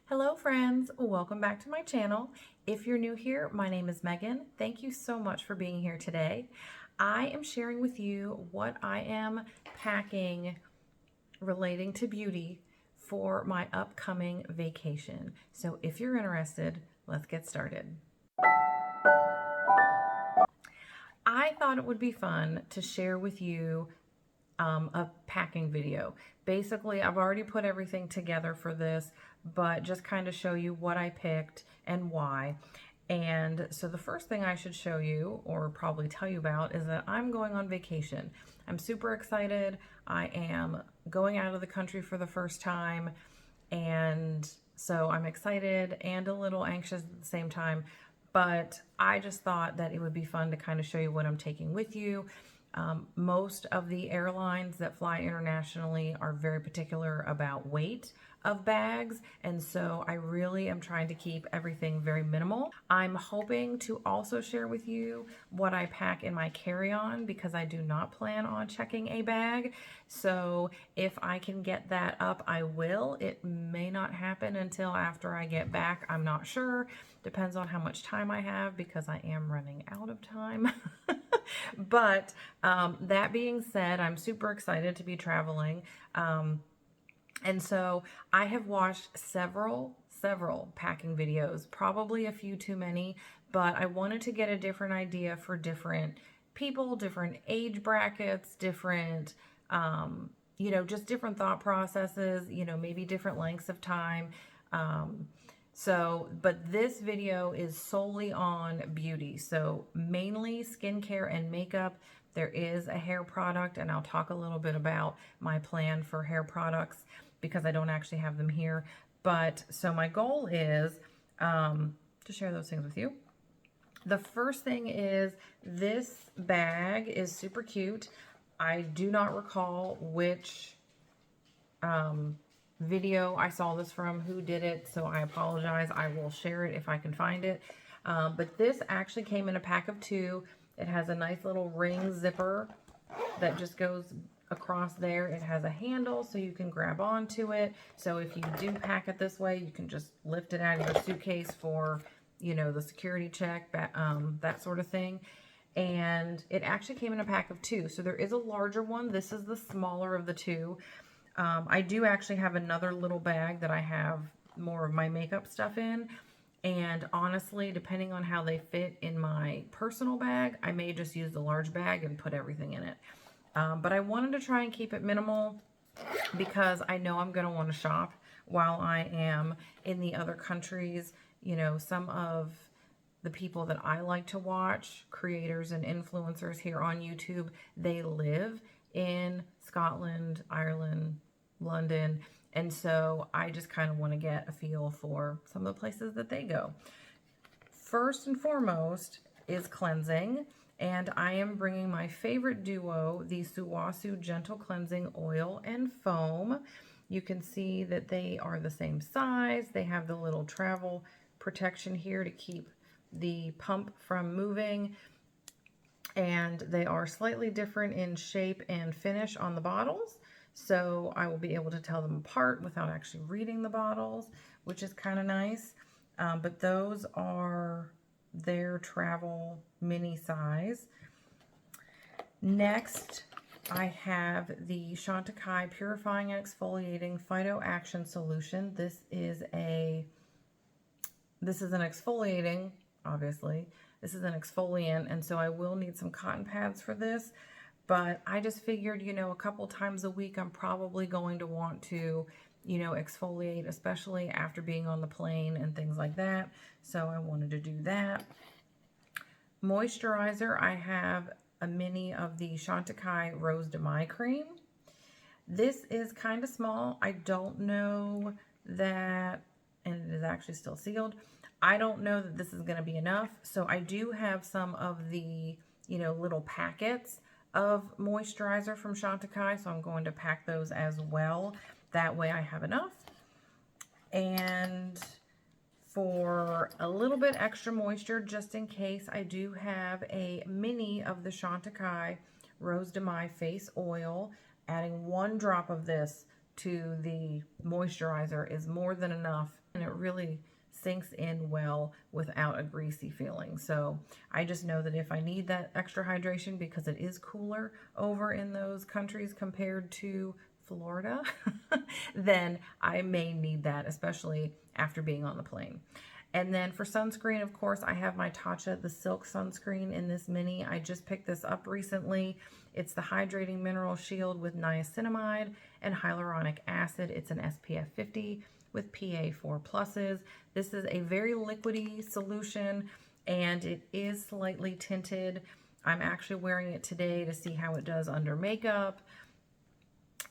Hello friends, welcome back to my channel. If you're new here, my name is Megan. Thank you so much for being here today. I am sharing with you what I am packing relating to beauty for my upcoming vacation. So if you're interested, let's get started. I thought it would be fun to share with you a packing video. Basically, I've already put everything together for this, but just kind of show you what I picked and why. And so the first thing I should show you, or probably tell you about, is that I'm going on vacation. I'm super excited. I am going out of the country for the first time, and so I'm excited and a little anxious at the same time, but I just thought that it would be fun to kind of show you what I'm taking with you. Most of the airlines that fly internationally are very particular about weight of bags, and so I really am trying to keep everything very minimal. I'm hoping to also share with you what I pack in my carry-on because I do not plan on checking a bag. So if I can get that up, I will. It may not happen until after I get back. I'm not sure. Depends on how much time I have because I am running out of time. But that being said, I'm super excited to be traveling. And so I have watched several packing videos, probably a few too many, but I wanted to get a different idea for different people, different age brackets, different, just different thought processes, maybe different lengths of time. But this video is solely on beauty. So mainly skincare and makeup. There is a hair product, and I'll talk a little bit about my plan for hair products because I don't actually have them here. But so my goal is to share those things with you. The first thing is this bag is super cute. I do not recall which video I saw this from, who did it, so I apologize. I will share it if I can find it. But this actually came in a pack of 2. It has a nice little ring zipper that just goes across there. It has a handle so you can grab onto it. So if you do pack it this way, you can just lift it out of your suitcase for, the security check, that sort of thing. And it actually came in a pack of 2. So there is a larger one. This is the smaller of the 2. I do actually have another little bag that I have more of my makeup stuff in. And honestly, depending on how they fit in my personal bag, I may just use the large bag and put everything in it. But I wanted to try and keep it minimal because I know I'm going to want to shop while I am in the other countries. Some of the people that I like to watch, creators and influencers here on YouTube, they live in Scotland, Ireland, London, and so I just kind of want to get a feel for some of the places that they go. First and foremost is cleansing, and I am bringing my favorite duo, the xoxo Gentle Cleansing Oil and Foam. You can see that they are the same size. They have the little travel protection here to keep the pump from moving, and they are slightly different in shape and finish on the bottles. So I will be able to tell them apart without actually reading the bottles, which is kind of nice. But those are their travel mini size. Next, I have the Chantecaille Purifying and Exfoliating Phyto Action Solution. This is an exfoliating, obviously. This is an exfoliant, and so I will need some cotton pads for this. But I just figured, a couple times a week, I'm probably going to want to, exfoliate, especially after being on the plane and things like that. So I wanted to do that. Moisturizer, I have a mini of the Chantecaille Rose de Mai cream. This is kind of small. I don't know that, and it is actually still sealed. I don't know that this is going to be enough. So I do have some of the, little packets of moisturizer from Chantecaille, so I'm going to pack those as well. That way I have enough. And for a little bit extra moisture, just in case, I do have a mini of the Chantecaille Rose de Mai Face Oil, adding 1 drop of this to the moisturizer is more than enough, and it really sinks in well without a greasy feeling. So I just know that if I need that extra hydration, because it is cooler over in those countries compared to Florida, then I may need that, especially after being on the plane. And then for sunscreen, of course, I have my Tatcha, the Silk Sunscreen in this mini. I just picked this up recently. It's the Hydrating Mineral Shield with niacinamide and hyaluronic acid. It's an SPF 50 with PA4 pluses. This is a very liquidy solution, and it is slightly tinted. I'm actually wearing it today to see how it does under makeup.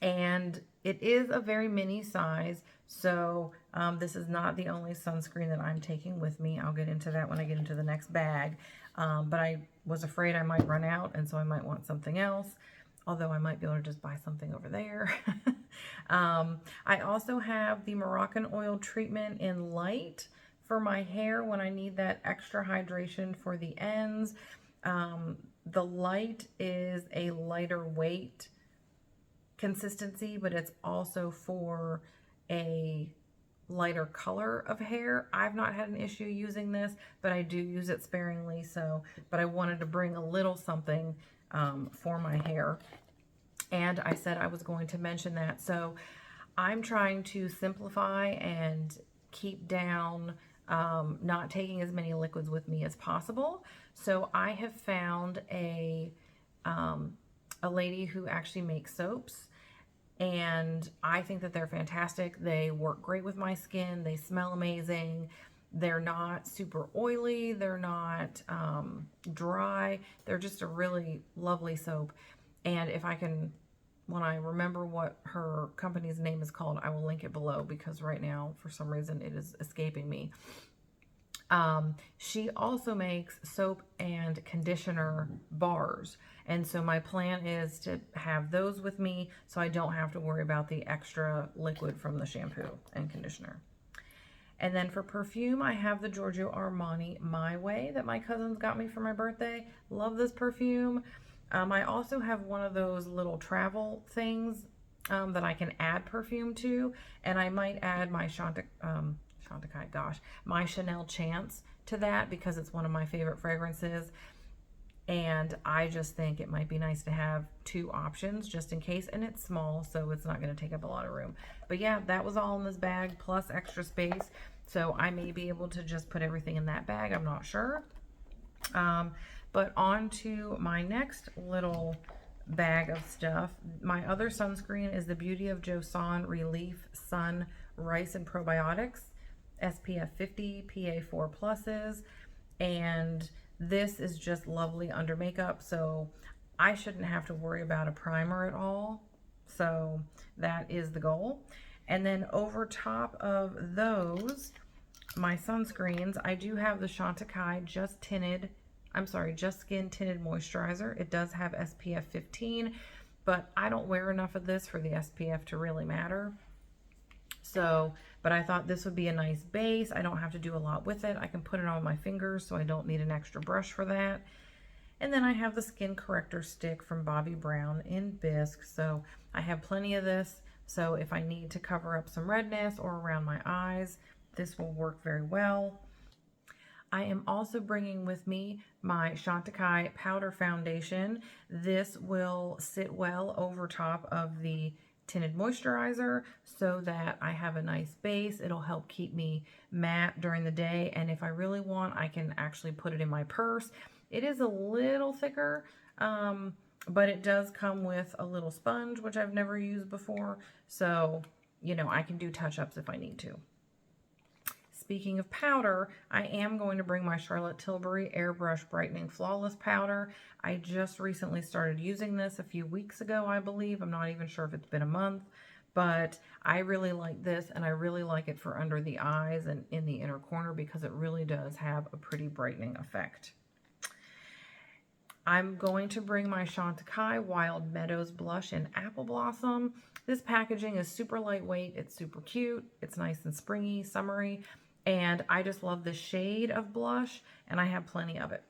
And it is a very mini size, so this is not the only sunscreen that I'm taking with me. I'll get into that when I get into the next bag. But I was afraid I might run out, and so I might want something else, although I might be able to just buy something over there. I also have the Moroccan oil treatment in light for my hair when I need that extra hydration for the ends. The light is a lighter weight consistency, but it's also for a lighter color of hair. I've not had an issue using this, but I do use it sparingly. But I wanted to bring a little something for my hair, and I said I was going to mention that. So I'm trying to simplify and keep down not taking as many liquids with me as possible. So I have found a lady who actually makes soaps, and I think that they're fantastic. They work great with my skin. They smell amazing. They're not super oily. They're not dry. They're just a really lovely soap. And if I can, when I remember what her company's name is called, I will link it below, because right now, for some reason, it is escaping me. She also makes soap and conditioner bars. And so my plan is to have those with me so I don't have to worry about the extra liquid from the shampoo and conditioner. And then for perfume, I have the Giorgio Armani My Way that my cousins got me for my birthday. Love this perfume. I also have one of those little travel things that I can add perfume to, and I might add my my Chanel Chance to that, because it's one of my favorite fragrances, and I just think it might be nice to have two options just in case, and it's small, so it's not going to take up a lot of room. But yeah, that was all in this bag plus extra space, so I may be able to just put everything in that bag. I'm not sure. But on to my next little bag of stuff. My other sunscreen is the Beauty of Joseon Relief Sun Rice and Probiotics, SPF 50, PA4 pluses, and this is just lovely under makeup, so I shouldn't have to worry about a primer at all. So that is the goal. And then over top of those, my sunscreens, I do have the Chantecaille Just Skin Tinted Moisturizer. It does have SPF 15, but I don't wear enough of this for the SPF to really matter. So, but I thought this would be a nice base. I don't have to do a lot with it. I can put it on my fingers, so I don't need an extra brush for that. And then I have the Skin Corrector Stick from Bobbi Brown in Bisque. So I have plenty of this. So if I need to cover up some redness or around my eyes, this will work very well. I am also bringing with me my Chantecaille Powder Foundation. This will sit well over top of the tinted moisturizer so that I have a nice base. It'll help keep me matte during the day, and if I really want, I can actually put it in my purse. It is a little thicker, but it does come with a little sponge, which I've never used before, so you know, I can do touch-ups if I need to. Speaking of powder, I am going to bring my Charlotte Tilbury Airbrush Brightening Flawless Powder. I just recently started using this a few weeks ago, I believe. I'm not even sure if it's been a month, but I really like this, and I really like it for under the eyes and in the inner corner, because it really does have a pretty brightening effect. I'm going to bring my Chantecaille Wild Meadows Blush in Apple Blossom. This packaging is super lightweight. It's super cute. It's nice and springy, summery. And I just love the shade of blush, and I have plenty of it.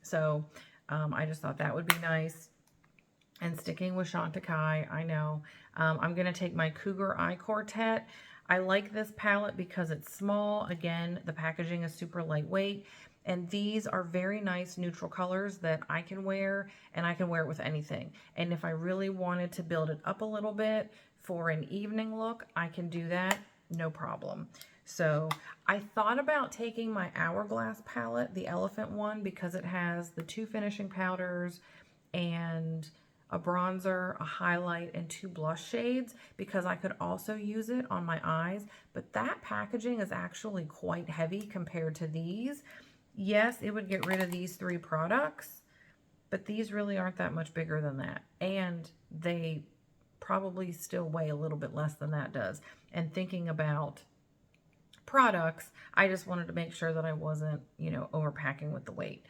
So I just thought that would be nice. And sticking with Chantecaille, I know. I'm going to take my Cougar Eye Quartet. I like this palette because it's small. Again, the packaging is super lightweight. And these are very nice neutral colors that I can wear, and I can wear it with anything. And if I really wanted to build it up a little bit for an evening look, I can do that, no problem. So I thought about taking my Hourglass palette, the elephant one, because it has the 2 finishing powders and a bronzer, a highlight, and 2 blush shades, because I could also use it on my eyes. But that packaging is actually quite heavy compared to these. Yes, it would get rid of these 3 products, but these really aren't that much bigger than that. And they probably still weigh a little bit less than that does. And thinking about products, I just wanted to make sure that I wasn't, you know, overpacking with the weight.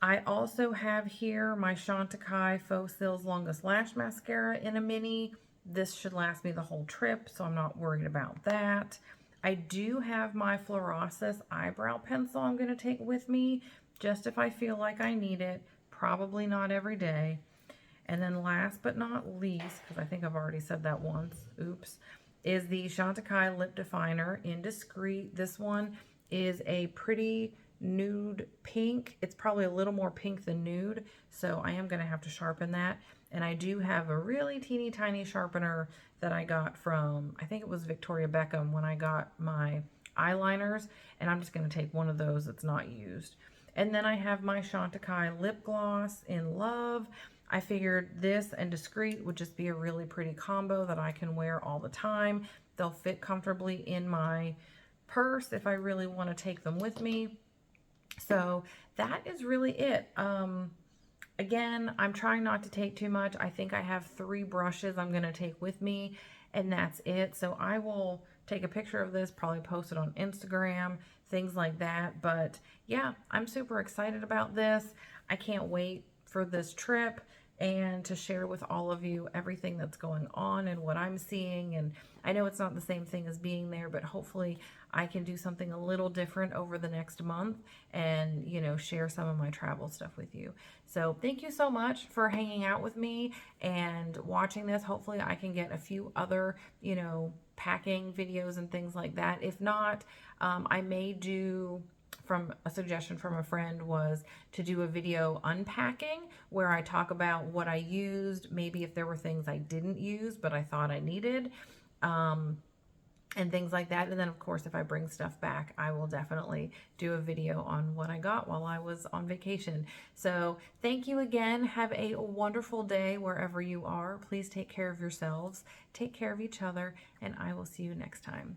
I also have here my Chantecaille Faux Cils Longest Lash Mascara in a mini. This should last me the whole trip, so I'm not worried about that. I do have my Fluorosis Eyebrow Pencil I'm going to take with me, just if I feel like I need it. Probably not every day. And then last but not least, because I think I've already said that once, oops, is the Chantecaille Lip Definer in Discreet. This one is a pretty nude pink. It's probably a little more pink than nude, so I am going to have to sharpen that. And I do have a really teeny tiny sharpener that I got from, I think it was Victoria Beckham, when I got my eyeliners, and I'm just going to take one of those that's not used. And then I have my Chantecaille lip gloss in Love. I figured this and Discreet would just be a really pretty combo that I can wear all the time. They'll fit comfortably in my purse if I really want to take them with me. So that is really it. Again, I'm trying not to take too much. I think I have 3 brushes I'm going to take with me, and that's it. So I will take a picture of this, probably post it on Instagram, things like that. But yeah, I'm super excited about this. I can't wait for this trip and to share with all of you everything that's going on and what I'm seeing. And I know it's not the same thing as being there, but hopefully I can do something a little different over the next month and, you know, share some of my travel stuff with you. So thank you so much for hanging out with me and watching this. Hopefully I can get a few other, you know, packing videos and things like that. If not, I may do, from a suggestion from a friend, was to do a video unpacking where I talk about what I used, maybe if there were things I didn't use but I thought I needed, and things like that. And then of course, if I bring stuff back, I will definitely do a video on what I got while I was on vacation. So thank you again. Have a wonderful day wherever you are. Please take care of yourselves, take care of each other, and I will see you next time.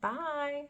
Bye.